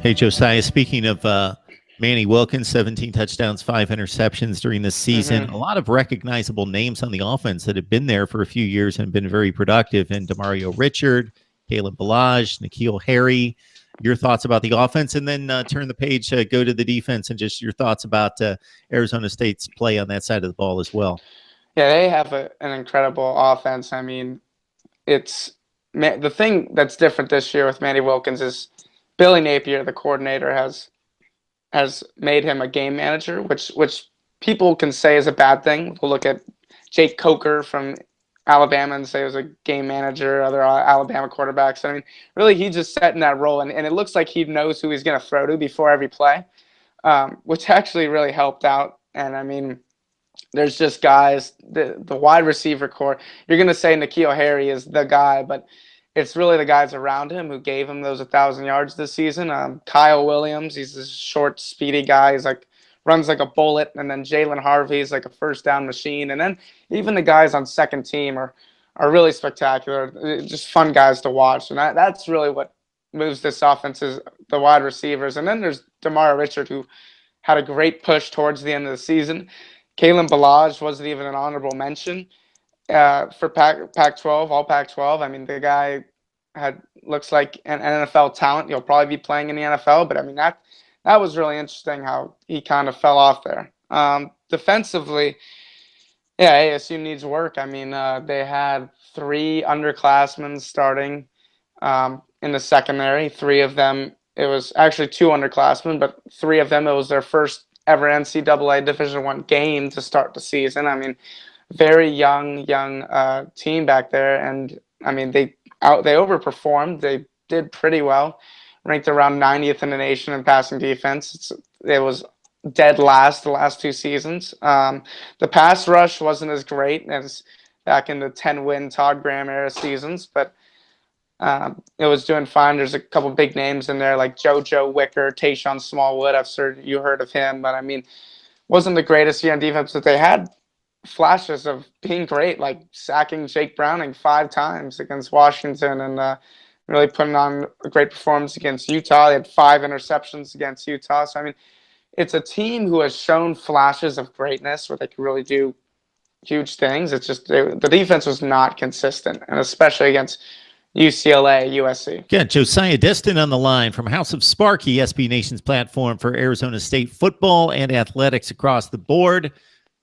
Hey, Josiah, speaking of Manny Wilkins, 17 touchdowns, 5 interceptions during this season. A lot of recognizable names on the offense that have been there for a few years and been very productive. And Demario Richard, Caleb Balaj, N'Keal Harry. Your thoughts about the offense, and then turn the page, go to the defense, and just your thoughts about Arizona State's play on that side of the ball as well. Yeah, they have an incredible offense. I mean, the thing that's different this year with Manny Wilkins is Billy Napier, the coordinator, has made him a game manager, which people can say is a bad thing. We'll look at Jake Coker from Alabama and say he was a game manager, other Alabama quarterbacks. I mean, really, he just set in that role, and it looks like he knows who he's going to throw to before every play, which actually really helped out. And I mean, there's just guys, the wide receiver core. You're going to say N'Keal Harry is the guy, but it's really the guys around him who gave him those 1,000 yards this season. Kyle Williams, he's a short, speedy guy. He's like runs like a bullet, and then Jalen Harvey's like a first down machine, and then even the guys on second team are really spectacular. Just fun guys to watch, and that's really what moves this offense is the wide receivers. And then there's Demario Richard, who had a great push towards the end of the season. Kalen Balaj wasn't even an honorable mention for Pac-12, all Pac-12. I mean, the guy looks like an NFL talent. He'll probably be playing in the NFL, but I mean that was really interesting how he kind of fell off there. Defensively, yeah, ASU needs work. I mean, they had 3 underclassmen starting in the secondary. 3 of them, it was actually 2 underclassmen, but 3 of them, it was their first ever NCAA Division I game to start the season. I mean, very young team back there, and I mean they overperformed. They did pretty well, ranked around 90th in the nation in passing defense. It was dead last the last 2 seasons. The pass rush wasn't as great as back in the 10-win Todd Graham era seasons, but it was doing fine. There's a couple big names in there like JoJo Wicker, Tayshawn Smallwood. You heard of him, but I mean, wasn't the greatest year on defense, but they had flashes of being great, like sacking Jake Browning 5 times against Washington and really putting on a great performance against Utah. They had 5 interceptions against Utah. So, I mean, it's a team who has shown flashes of greatness where they can really do huge things. It's just the defense was not consistent, and especially against UCLA, USC. Yeah, Josiah Destin on the line from House of Sparky, SB Nation's platform for Arizona State football and athletics across the board.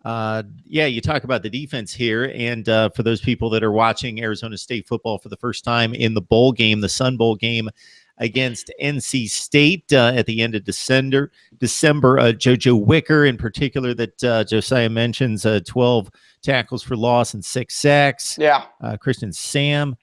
Yeah, you talk about the defense here, and for those people that are watching Arizona State football for the first time in the bowl game, the Sun Bowl game against NC State at the end of December, JoJo Wicker in particular that Josiah mentions, 12 tackles for loss and 6 sacks. Yeah. Christian Sam,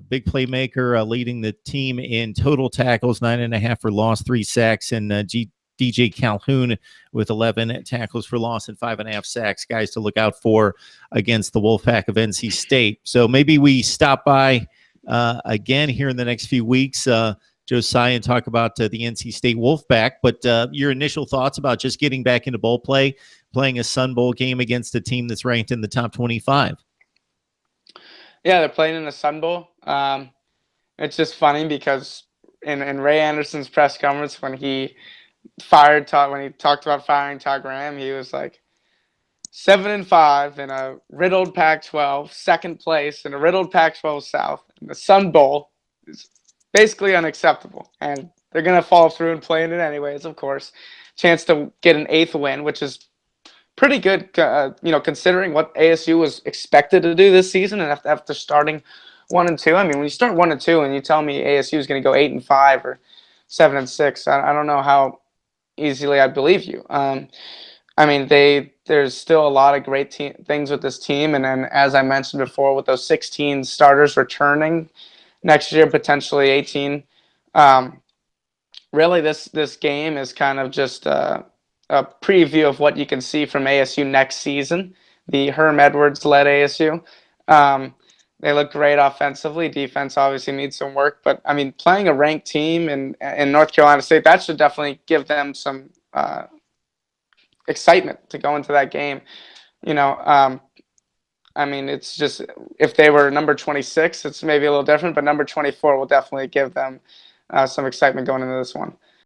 big playmaker, leading the team in total tackles, 9.5 for loss, 3 sacks, and DJ Calhoun with 11 tackles for loss and 5.5 sacks, guys to look out for against the Wolfpack of NC State. So maybe we stop by again here in the next few weeks, Josiah, and talk about the NC State Wolfpack. But your initial thoughts about just getting back into bowl play, playing a Sun Bowl game against a team that's ranked in the top 25. Yeah, they're playing in the Sun Bowl. It's just funny because in Ray Anderson's press conference when he talked about firing Todd Graham, he was like 7-5 in a riddled Pac-12, second place in a riddled Pac-12 South. And the Sun Bowl is basically unacceptable, and they're gonna fall through and play in it anyways. Of course, chance to get an 8th win, which is pretty good, considering what ASU was expected to do this season, and after starting 1-2. I mean, when you start 1-2 and you tell me ASU is going to go 8-5 or 7-6, I don't know how easily I believe you. I mean, there's still a lot of great things with this team, and then as I mentioned before, with those 16 starters returning next year, potentially 18. Really, this game is kind of just a preview of what you can see from ASU next season. The Herm Edwards-led ASU. They look great offensively. Defense obviously needs some work, but I mean, playing a ranked team in North Carolina State, that should definitely give them some excitement to go into that game. I mean, it's just, if they were number 26, it's maybe a little different, but number 24 will definitely give them some excitement going into this one.